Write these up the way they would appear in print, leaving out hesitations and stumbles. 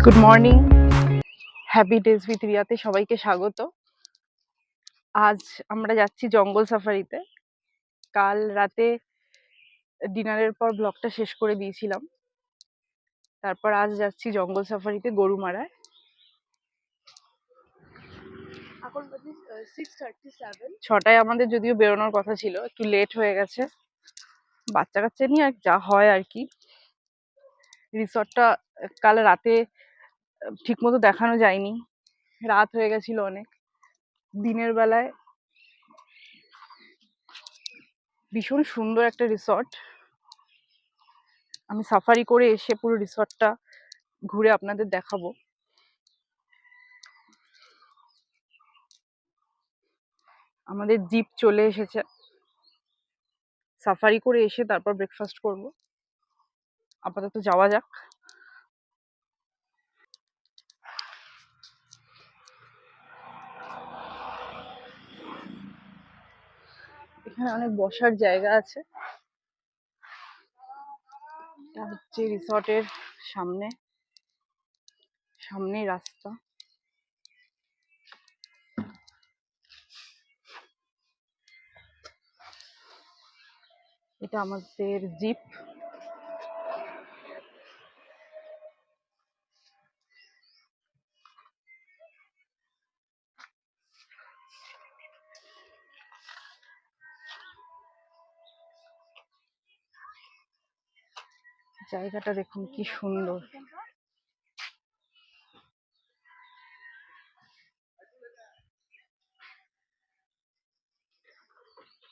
Good morning, happy days with রিয়াতে সবাইকে স্বাগত। আজ আমরা যাচ্ছি জঙ্গল সাফারিতে। কাল রাতে ডিনারের পর ব্লগটা শেষ করে দিয়েছিলাম, তারপর আজ যাচ্ছি জঙ্গল সাফারিতে গরুমারায়। এখন বাজে 6:37। 6টায় আমাদের যদিও বেরোনোর কথা ছিল, একটু লেট হয়ে গেছে, বাচ্চা কাচ্চা নিয়ে আর যা হয় আর কি। রিসর্টটা কাল রাতে ঠিকমতো দেখানো যায়নি, রাত হয়ে গেছিল অনেক। দিনের বেলায় ভীষণ সুন্দর একটা রিসর্ট। আমি সাফারি করে এসে পুরো রিসর্টটা ঘুরে আপনাদের দেখাবো। আমাদের জিপ চলে এসেছে, সাফারি করে এসে তারপর ব্রেকফাস্ট করব। আপাতত যাওয়া যাক। এখানে অনেক বসার জায়গা আছে। এটা হচ্ছে রিসর্টের সামনে রাস্তা। এটা আমাদের জিপ। জায়গাটা দেখুন কি সুন্দর।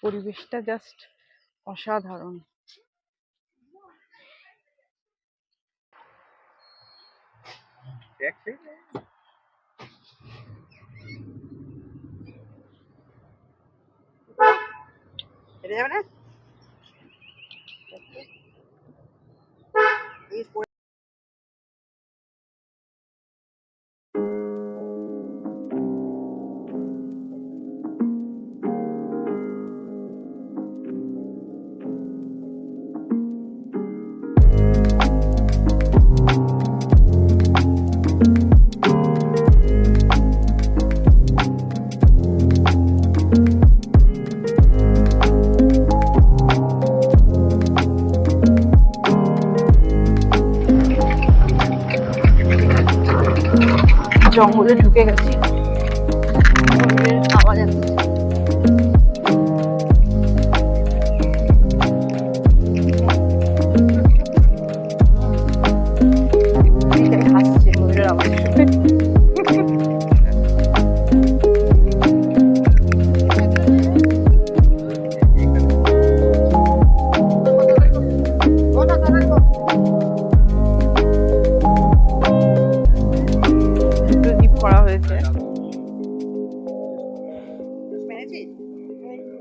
পরিবেশটা জাস্ট অসাধারণ। জঙ্গলে ঢুকে গেছি, আওয়াজ আসছে। হাসছে ময়ূরের আওয়াজ শুনে।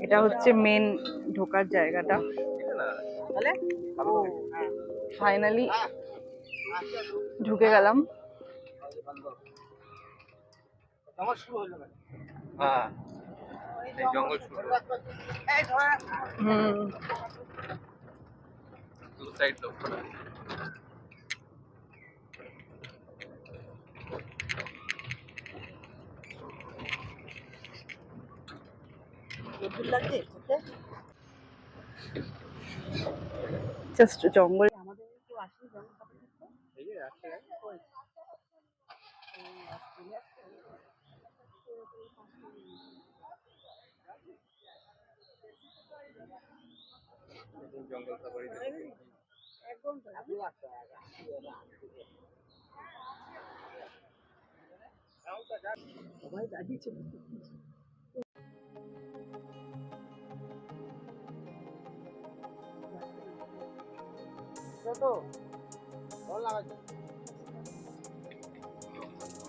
এটা হচ্ছে মেন ঢোকার জায়গাটা। ফাইনালি ঢুকে গেলাম। জাস্ট জঙ্গল।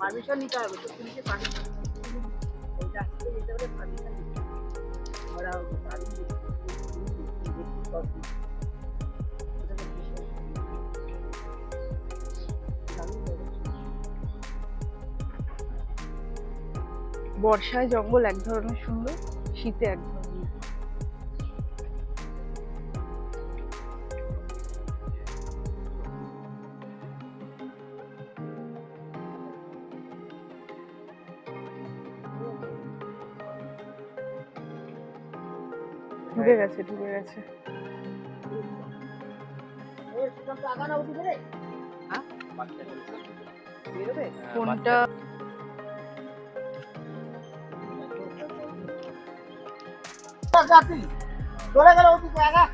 পারমিশন নিতে হবে তো, পুলিশের পারমিশন ওই রাস্তায় যেতে হলে পারমিশন নিতে হবে। ওরা বর্ষায় জঙ্গল এক ধরনের সুন্দর, শীতে এক ধরনের। ঢুকে গেছে ঢুকে গেছে। কোনটা চলে গেল ওদিকে আগা।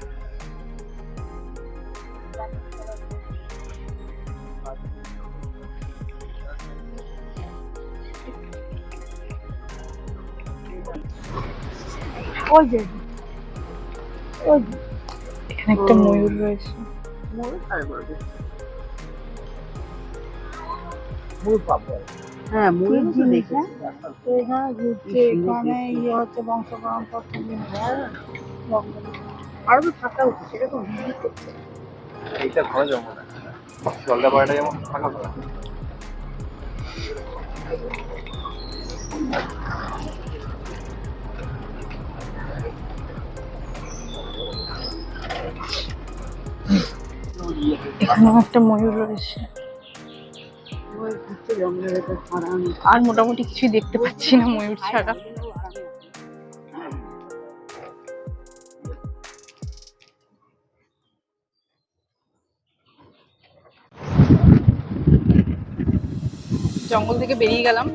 ওই যে ওই এখানে একটা ময়ূর রয়েছে। হ্যাঁ ময়ূর দেখেছি। এখানে ঘুরছে, এখানে ইয়ে হচ্ছে বংশগ্রহণ করছে। আরো তো থাকা উচিত, সেটা তো ভিজিট করছে। এইটা ঘন জঙ্গল, জলদাপাড়াটা যেমন ফাঁকা ফাঁকা। এখানে একটা ময়ূর রয়েছে। ওই ঘুরছে জঙ্গলের ভেতর ছাড়ানো। আর মোটামুটি কিছুই দেখতে পাচ্ছি না ময়ূর ছাড়া। জঙ্গল থেকে বেরিয়ে গেলাম,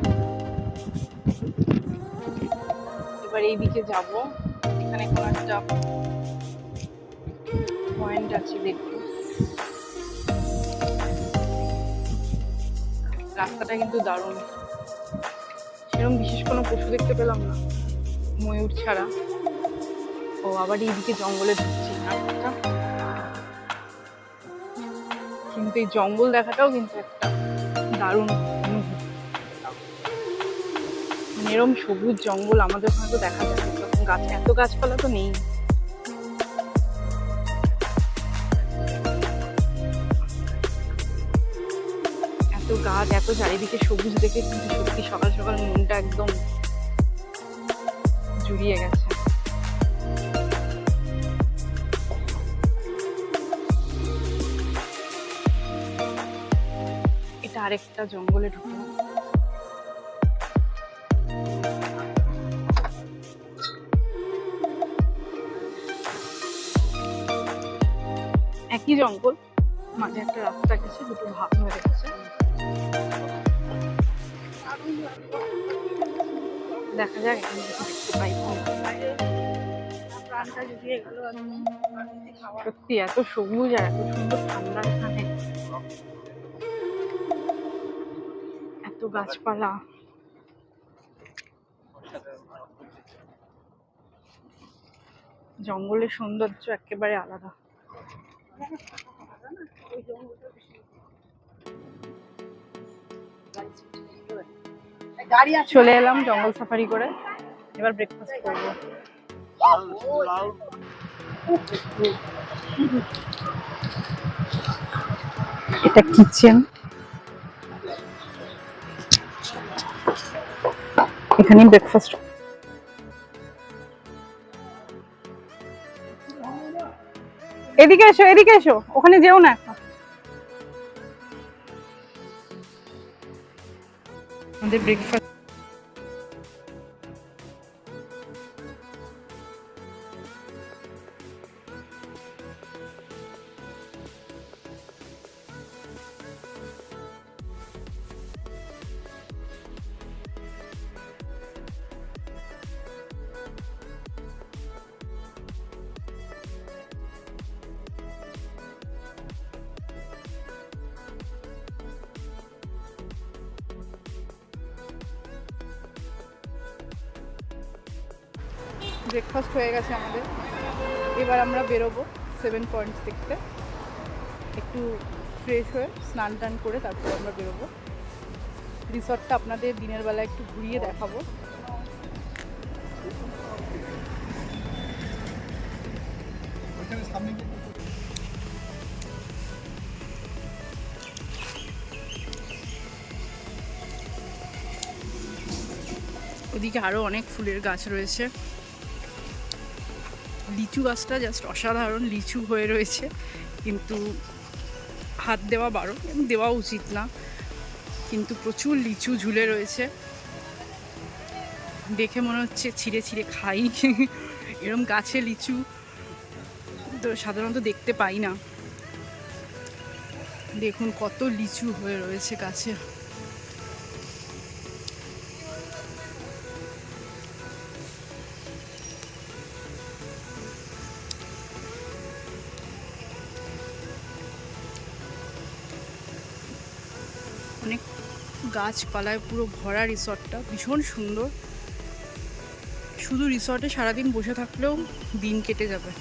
এবার এইদিকে যাব। এখানে কোনো একটা পয়েন্ট আছে, দেখবো। রাস্তাটা কিন্তু দারুণ, সেরকম বিশেষ কোনো পশু দেখতে পেলাম না ময়ূর ছাড়া। ও আবার এইদিকে জঙ্গলে ঢুকছি রাস্তাটা, কিন্তু এই জঙ্গল দেখাটাও কিন্তু একটা দারুণ অনুভূতি। মানে এরকম সবুজ জঙ্গল আমাদের ওখানে তো দেখা যায় না, তখন গাছ, এত গাছপালা তো নেই। এত গাছ, এত চারিদিকে সবুজ দেখে কিন্তু সত্যি সকাল সকাল মনটা একদম জুড়িয়ে গেছে। এটা আরেকটা জঙ্গলে ঢুকলাম। একই জঙ্গল, মাঝে একটা রাস্তা গেছে, দুটো ভাগ হয়ে গেছে। দেখা যাক এখানে কিছু দেখতে পাই প্রাণটা জুড়িয়ে গেল। সত্যি এত সবুজ আর এত সুন্দর ঠান্ডা এখানে, এত গাছপালা। জঙ্গলের সৌন্দর্য একেবারে আলাদা। চলে এলাম জঙ্গল সাফারি করে, এবার ব্রেকফাস্ট করবো। এটা কিচেন, এখানে ব্রেকফাস্ট। এদিকে এসো, এদিকে এসো, ওখানে যেও না এখন। আমাদের ব্রেকফাস্ট হয়ে গেছে আমাদের, এবার আমরা বেরোবো 7 পয়েন্টস দেখতে। একটু ফ্রেশ হয়ে স্নান টান করে তারপর আমরা বেরোবো। রিসর্টটা আপনাদের দিনের বেলা একটু ঘুরিয়ে দেখাবো। ওদিকে আরো অনেক ফুলের গাছ রয়েছে। লিচু গাছটা জাস্ট অসাধারণ, লিচু হয়ে রয়েছে, কিন্তু হাত দেওয়া বারণ, দেওয়া উচিত না, কিন্তু প্রচুর লিচু ঝুলে রয়েছে। দেখে মনে হচ্ছে ছিঁড়ে ছিঁড়ে খাই, এরম গাছে লিচু তো সাধারণত দেখতে পাই না। দেখুন কত লিচু হয়ে রয়েছে গাছে। অনেক গাছপালায় পুরো ভরা রিসর্টটা, ভীষণ সুন্দর। শুধু রিসর্টে সারাদিন বসে থাকলেও দিন কেটে যাবে।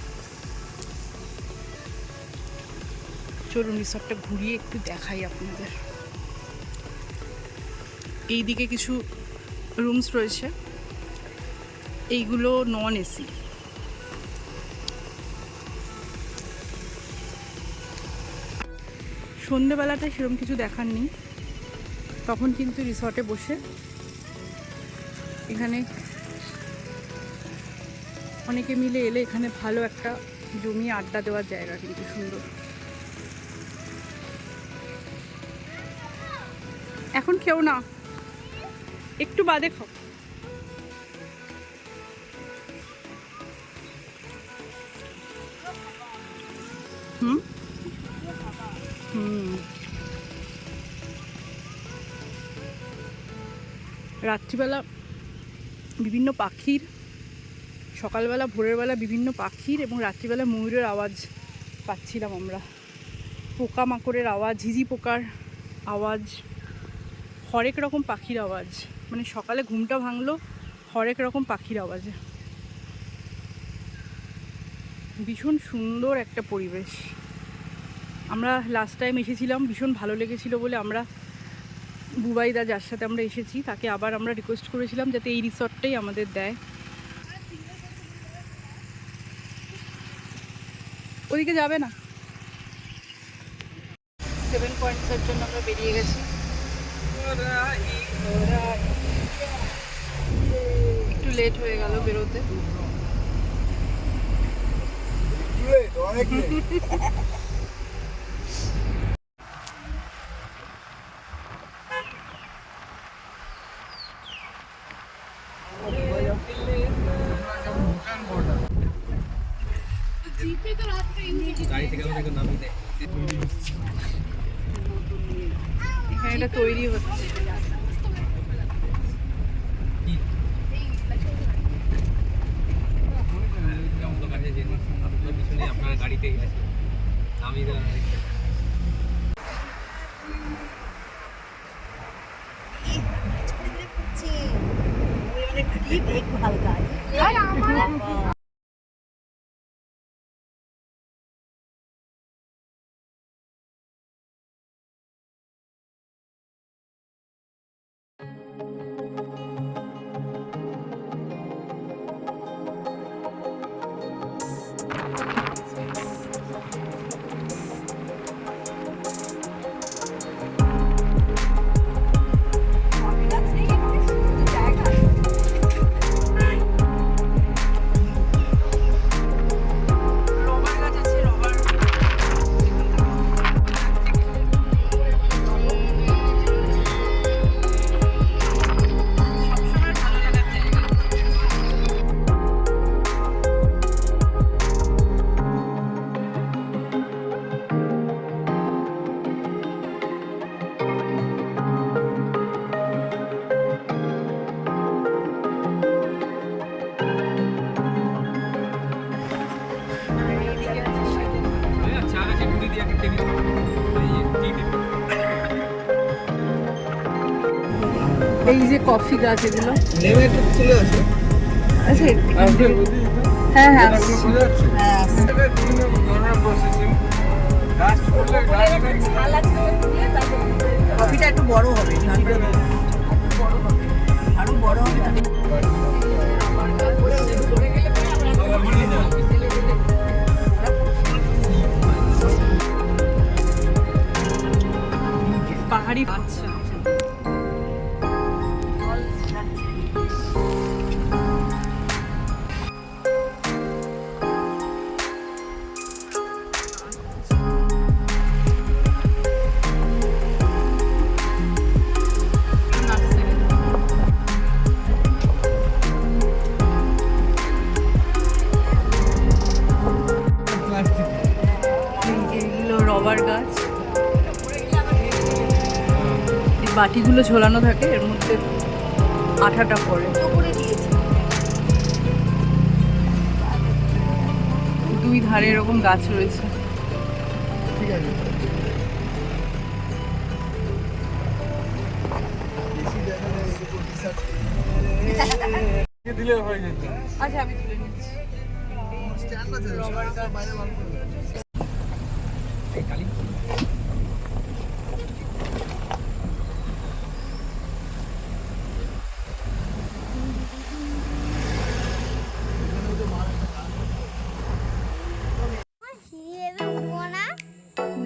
চলুন রিসর্টটা ঘুরিয়ে একটু দেখাই আপনাদের। এইদিকে কিছু রুমস রয়েছে, এইগুলো নন এসি। সন্ধেবেলাটা সেরকম কিছু দেখার নেই, তখন কিন্তু রিসর্টে বসে এখানে অনেকে মিলে এলে এখানে ভালো একটা জমিয়ে আড্ডা দেওয়ার জায়গা, কিন্তু সুন্দর। এখন খেও না, একটু বাদে খাও। হুম হুম রাত্রিবেলা বিভিন্ন পাখির, সকালবেলা ভোরের বেলা বিভিন্ন পাখির এবং রাত্রিবেলা ময়ূরের আওয়াজ পাচ্ছিলাম আমরা। পোকামাকড়ের আওয়াজ, ঝিঝি পোকার আওয়াজ, হরেক রকম পাখির আওয়াজ। মানে সকালে ঘুমটা ভাঙলো হরেক রকম পাখির আওয়াজে। ভীষণ সুন্দর একটা পরিবেশ। আমরা লাস্ট টাইম এসেছিলাম, ভীষণ ভালো লেগেছিল বলে আমরা বুবাইদা, যার সাথে আমরা এসেছি, তাকে আবার আমরা রিকোয়েস্ট করেছিলাম যাতে এই রিসর্টটাই আমাদের দেয়। ওদিকে যাবে না। 7 পয়েন্টসের জন্য আমরা বেরিয়ে গেছি। একটু লেট হয়ে গেল বেরোতে। এখানে এটা তৈরি হচ্ছে। আপনার গাড়িতে আমি এই যে কফি গাছ, এগুলো নেমে একটু চলে আসো। আচ্ছা, হ্যাঁ হ্যাঁ কফিটা একটু বড় হবে, আরো বড় হবে। পাহাড়ি বাচ্চা। বাটিগুলো ঝোলানো থাকে, এর মধ্যে আঠাটা পড়ে। দুই ধারে এরকম গাছ রয়েছে। ঠিক আছে দিলে হয়ে যেত। আচ্ছা আমি তুলে নিচ্ছি। স্ট্যান্ড আছে রবার গাছ বাইরে বার করবে।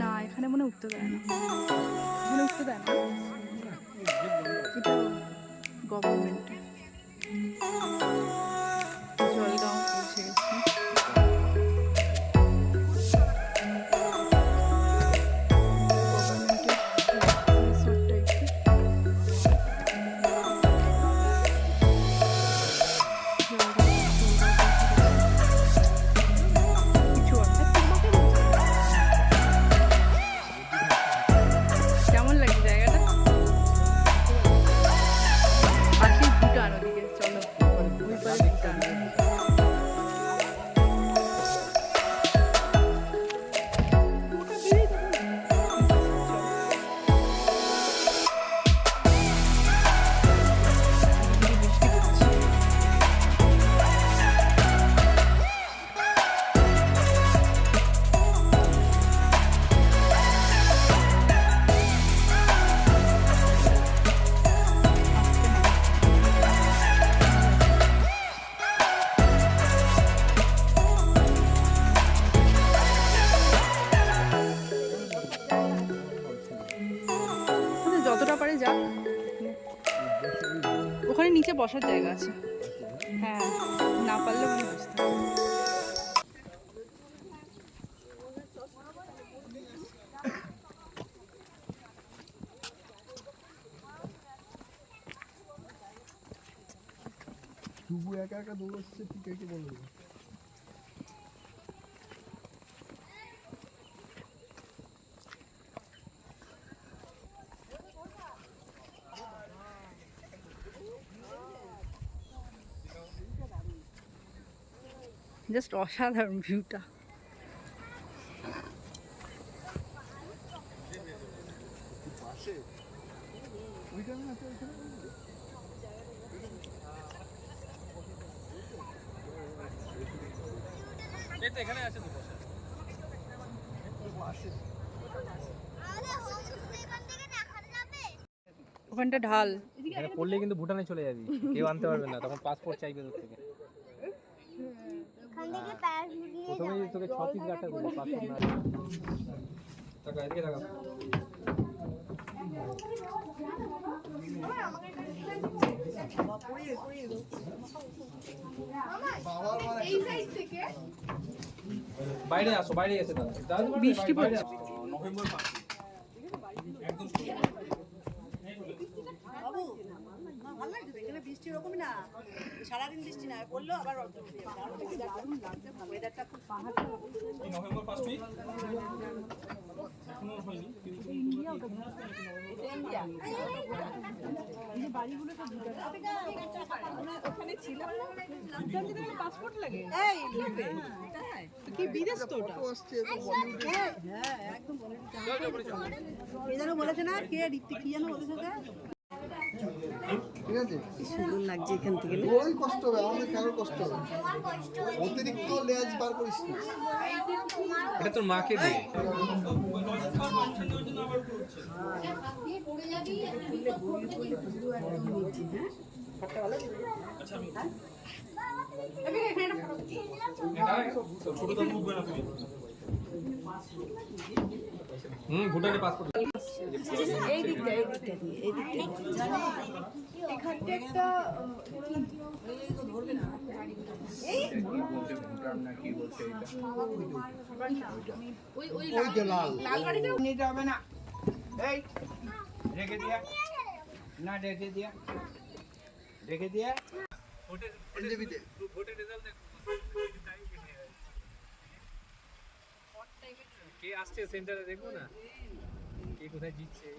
না এখানে মনে হয় উঠতে দেয় না, এখানে উঠতে দেয় না, এটা গভর্নমেন্টে। জলগাঁও পৌঁছে গেছি। কেমন লাগছে জায়গাটা? পাশে ভুটান, ওদিকে চলো ওই পারে ভুটান। যতটা পারে যাক, ওখানে নিচে বসার জায়গা আছে। হ্যাঁ না পারলে ওখানে বসতে হবে। টুবু একা একা দৌড়চ্ছে, ঠিক আছে বলবো। জাস্ট অসাধারণ ভিউটা। এখানে আছে তো ওখানটা ঢাল। এখানে পড়লে কিন্তু ভুটানে চলে যাবি, কেউ আনতে পারবে না, তখন পাসপোর্ট চাইবে তোর থেকে। প্রথমেই তোকে 6 পিস গাটা দেবো, পাসপোর্ট না। টাকা এদিকে টাকা। বাইরে আসো, বাইরে এসে দাঁড়াও। বৃষ্টি পড়ছে। নভেম্বর 5 একদম বাবু না ভালো লাগছে, এখানে বৃষ্টি ওরকমই না, সারাদিন বৃষ্টি না পড়লো আবার রোদ উঠে যাবে। ওয়েদারটা খুব পাহাড়টা নভেম্বর 5 উইক এখনো হয়নি, কিন্তু ইন্ডিয়া এই বাড়িগুলো সব ওখানে ছিল। পাসপোর্ট লাগে এই লাগবে কি বিদেশ তো ওটা আসছে হ্যাঁ একদম কে যেন বলেছে না, কে ঋত্বিক কি যেন বলেছে, ঠিক আছে সুন্দর লাগছে এখান থেকে। ওই কষ্ট হবে, আমাদের কারোর কষ্ট হবে, অতিরিক্ত লেজ বার করিস না। এটা তোর মাকে দে। ভুটানে পাসপোর্ট এই দিকটা এই দিকটা দিয়ে এই দিকটা এখানটা একটা ধরবে না এই ওই লাল লাল গাড়িটা নিতে হবে না, এই রেখে দিয়া না, রেখে দিয়া ভোটের রেজাল্ট দেখো, কে আসছে সেন্টারে দেখবো না, কে কোথায় জিতছে।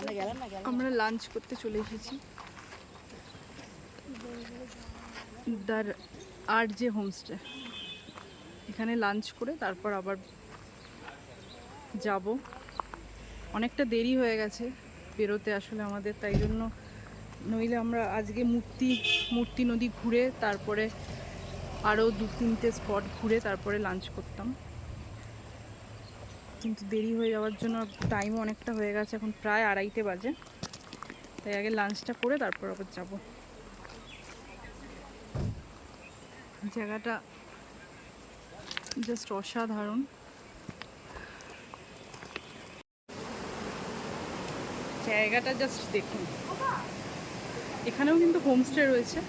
আমরা গেলাম না গেলাম আমরা লাঞ্চ করতে চলে এসেছি দার আর যে হোমস্টে। এখানে লাঞ্চ করে তারপর আবার যাব। অনেকটা দেরি হয়ে গেছে বেরোতে আসলে আমাদের, তাই জন্য নইলে আমরা আজকে মূর্তি নদী ঘুরে তারপরে আরও 2-3টে স্পট ঘুরে তারপরে লাঞ্চ করতাম, কিন্তু দেরি হয়ে যাওয়ার জন্য টাইমও অনেকটা হয়ে গেছে, এখন প্রায় 2:30 বাজে। তাই আগে লাঞ্চটা করে তারপর আবার যাব। জায়গাটা জাস্ট অসাধারণ। জায়গাটা জাস্ট দেখুন। এখানেও কিন্তু হোমস্টে রয়েছে।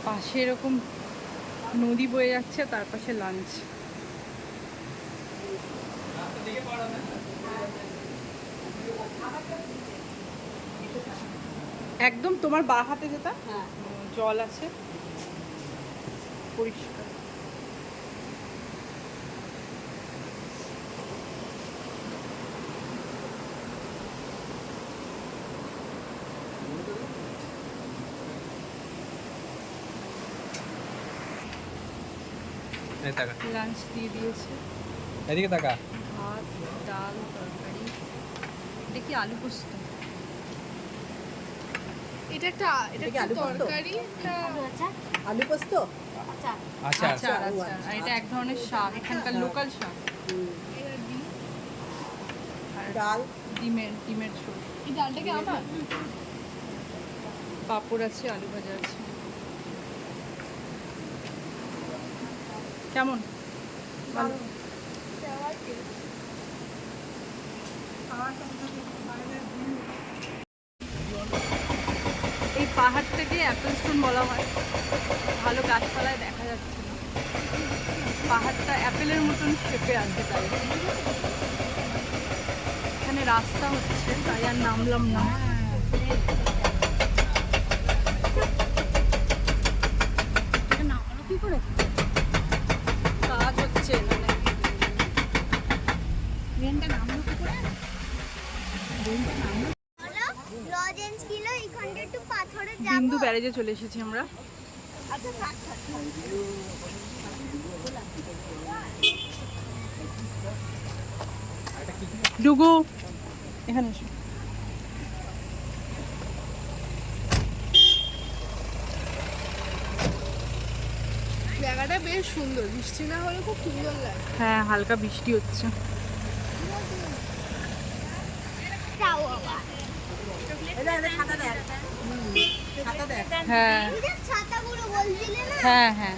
পাশে এরকম নদী বয়ে যাচ্ছে, তার পাশে লাঞ্চ। একদম তোমার বাঁ হাতে যেটা জল আছে, পরিষ্কার। এই টাকা লাঞ্চ দিয়ে দিয়েছে, এদিকে টাকা ভাত, ডাল, তরকারি। এটা কি আলু পোস্ত? এটা কি আলু পোস্ত? তরকারি, একটা আলু পোস্ত আচ্ছা আচার আচ্ছা আচার, আর এটা এক ধরনের শাক, এখানকার লোকাল শাক। আর ডাল ডিমের ঝোল। এই ডালটা কি আমার? পাঁপড় আছে, আলু ভাজা আছে। কেমন? ভালো। এই পাহাড়টাকে অ্যাপেল স্টোন বলা হয়। ভালো গাছপালায় দেখা যাচ্ছে না। পাহাড়টা অ্যাপেলের মতন শেপে আছে, তাই এখানে রাস্তা হচ্ছে, তাই আর নামলাম না। কি করে কাজ হচ্ছে এখানে? বিন্দু ব্যারেজে চলে এসেছি আমরা। ডুগু এখানে এসো। জায়গাটা বেশ সুন্দর, বৃষ্টি না হলে খুব সুন্দর লাগে। হ্যাঁ, হালকা বৃষ্টি হচ্ছে। হ্যাঁ হ্যাঁ হ্যাঁ,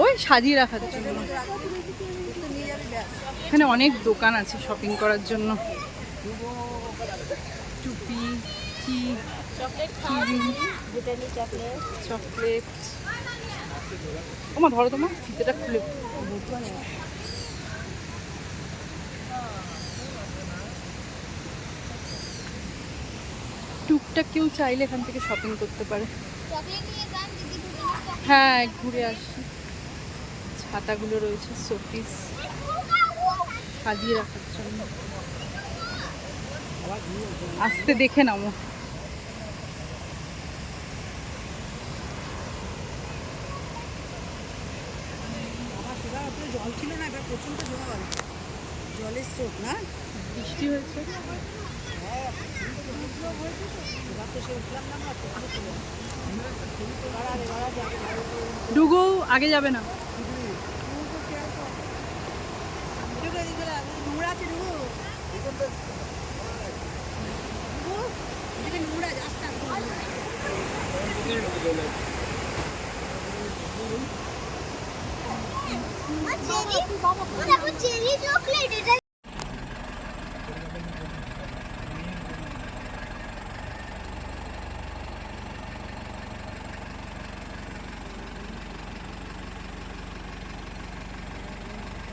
ওই সাজিয়ে রাখার জন্য। এখানে অনেক দোকান আছে শপিং করার জন্য। টুপি, কি চকলেট। ওমা ধরো, তোমার ফিতেটা খুলে। টুকটাক কেউ চাইলে এখান থেকে শপিং করতে পারে। হ্যাঁ, ঘুরে আসি। ছাতাগুলো রয়েছে, শোপিস সাজিয়ে রাখার জন্য। আসতে দেখে নামো। জল ছিল না, এবার প্রচন্ড জল, জলের স্রোত না, বৃষ্টি হয়েছে। ডুগু আগে যাবে না। নোংরা আছে নোংরা যাস না। চেরি চকলেট, এটা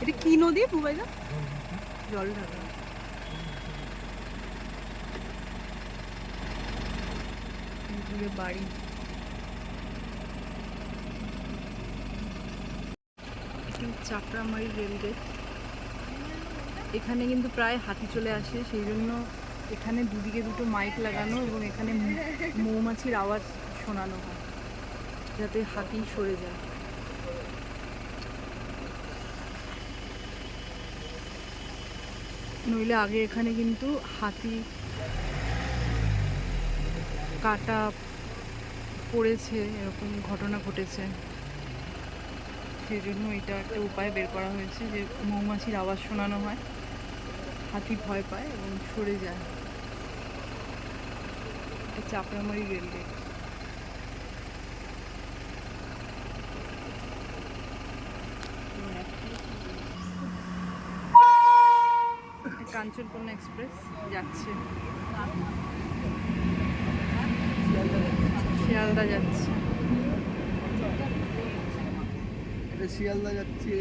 এটা কি নদী বুবাইদা? জল ঢাকা। এই যে বাড়ি। চাপড়ামারি রেলগেট। এখানে কিন্তু প্রায় হাতি চলে আসে, সেই জন্য এখানে দুদিকে দুটো মাইক লাগানো এবং এখানে মৌমাছির আওয়াজ শোনানো হয় যাতে হাতি সরে যায়। নইলে আগে এখানে কিন্তু হাতি কাটা পড়েছে, এরকম ঘটনা ঘটেছে। সেই জন্য এটা একটা উপায় বের করা হয়েছে যে মৌমাছির আওয়াজ শোনানো হয়, হাতি ভয় পায় এবং সরে যায়। এটা চাপড়ামারি রেলগেট। কাঞ্চনকন্যা এক্সপ্রেস যাচ্ছে, শিয়ালদা যাচ্ছে। এটা শিয়ালদা যাচ্ছে।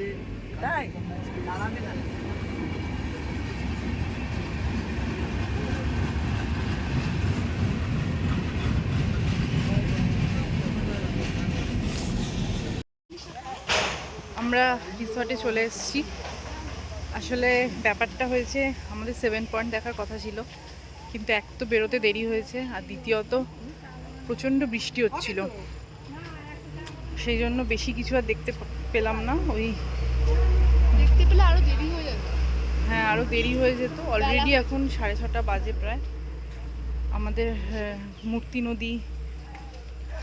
তাই দাঁড়াবে না। আমরা রিসর্টে চলে এসেছি। আসলে ব্যাপারটা হয়েছে, আমাদের 7 পয়েন্ট দেখার কথা ছিল, কিন্তু এক তো বেরোতে দেরি হয়েছে, আর দ্বিতীয়ত প্রচণ্ড বৃষ্টি হচ্ছিল, সেই জন্য বেশি কিছু আর দেখতে পেলাম না। ওই দেখতে পেলে আরো দেরি হয়ে যাবে। হ্যাঁ, আরও দেরি হয়ে যেত। অলরেডি এখন 6:30 বাজে প্রায়। আমাদের মূর্তি নদী,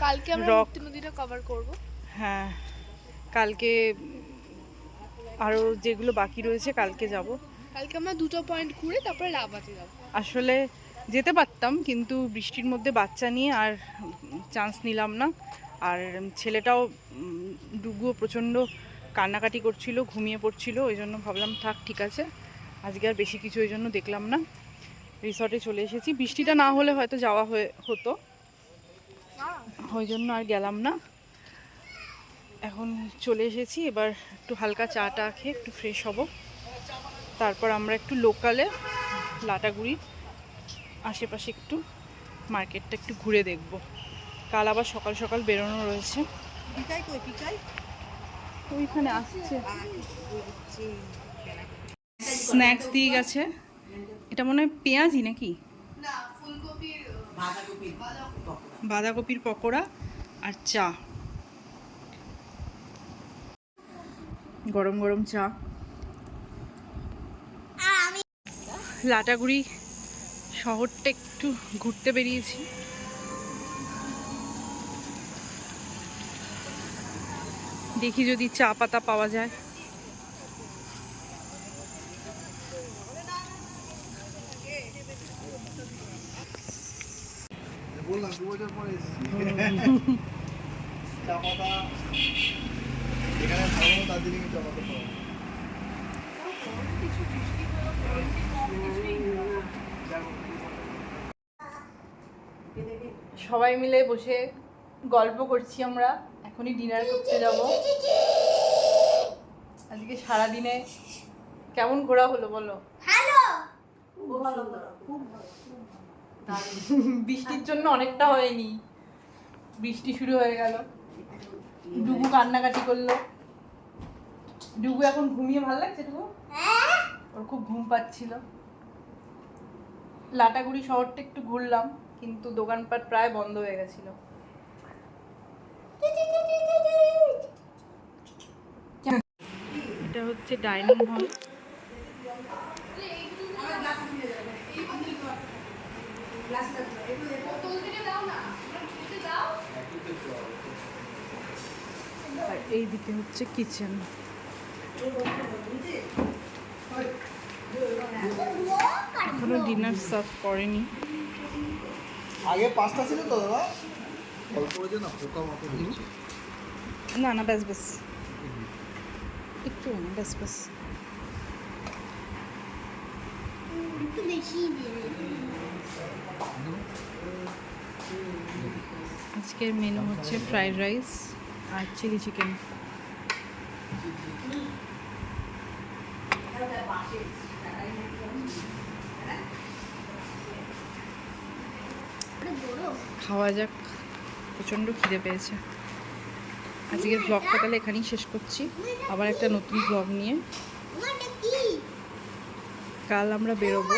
কালকে আমরা রক। মূর্তি নদীটা কভার করব। হ্যাঁ, কালকে আরও যেগুলো বাকি রয়েছে কালকে যাব। কালকে আমরা 2টো পয়েন্ট ঘুরে তারপরে লাভাতে যাব। আসলে যেতে পারতাম, কিন্তু বৃষ্টির মধ্যে বাচ্চা নিয়ে আর চান্স নিলাম না। আর ছেলেটাও ডুগুও প্রচণ্ড কান্নাকাটি করছিল, ঘুমিয়ে পড়ছিল, ওই জন্য ভাবলাম থাক, ঠিক আছে, আজকে আর বেশি কিছু ওই জন্য দেখলাম না। রিসর্টে চলে এসেছি। বৃষ্টিটা না হলে হয়তো যাওয়া হতো, ওই জন্য আর গেলাম না। এখন চলে এসেছি, এবার একটু হালকা চা টা খেয়ে একটু ফ্রেশ হব, তারপর আমরা একটু লোকালে লাটাগুড়ির আশেপাশে একটু মার্কেটটা একটু ঘুরে দেখব। কাল আবার সকাল সকাল বেরোনো রয়েছে। পিকাই কই পিকাই? ওইখানে আসছে, স্ন্যাক্স দিয়ে গেছে। এটা মনে হয় পেঁয়াজি নাকি, না, ফুলকপির বাঁধাকপির পকোড়া আর চা, গরম গরম চা। লাটাগুড়ি শহরটা একটু ঘুরতে বেরিয়েছি। দেখি যদি চা পাতা পাওয়া যায়। বললাম 2 বছর পরে এসেছি। চা পাতা এখানে ভালো, দার্জিলিং এ চা পাতা পাওয়া। সবাই মিলে বসে গল্প করছি আমরা, এখনই ডিনার করতে যাব। আজকে সারাদিনে কেমন ঘোরা হলো বলো? খুব ভালো খুব ভালো। বৃষ্টির জন্য অনেকটা হয়নি, বৃষ্টি শুরু হয়ে গেল, ডুগু কান্নাকাটি করলো। ডুগু এখন ঘুমিয়ে ভালো লাগছে, ডুগু ওর খুব ঘুম পাচ্ছিল। লাটাগুড়ি শহরটা একটু ঘুরলাম, কিন্তু দোকানপাট প্রায় বন্ধ হয়ে গেছিল। এটা হচ্ছে ডাইনিং হল। আর এইদিকে হচ্ছে কিচেন। এখনো ডিনার সার্ভ করেনি। আগে 5টা ছিল তো দাদা, অল্প হয়েছে না, পোকা মতো হচ্ছে। না না, ব্যাস ব্যাস, একটু না, ব্যাস ব্যাস। আজকের মেনু হচ্ছে ফ্রাইড রাইস আর চিলি চিকেন। খাওয়া যাক, প্রচণ্ড খিদে পেয়েছে। আজকের ব্লগটা তাহলে এখানেই শেষ করছি, আবার একটা নতুন ব্লগ নিয়ে কাল আমরা বেরোবো।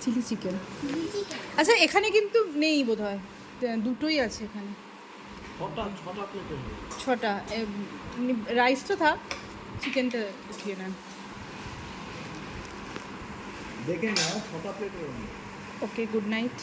Chilli chicken. আচ্ছা এখানে কিন্তু নেই বোধহয়, দুটোই আছে এখানে। ছটা রাইসটা থাক, চিকেনটা উঠিয়ে নেন। দেখে না, 6টা প্লেট। ওকে, গুড নাইট।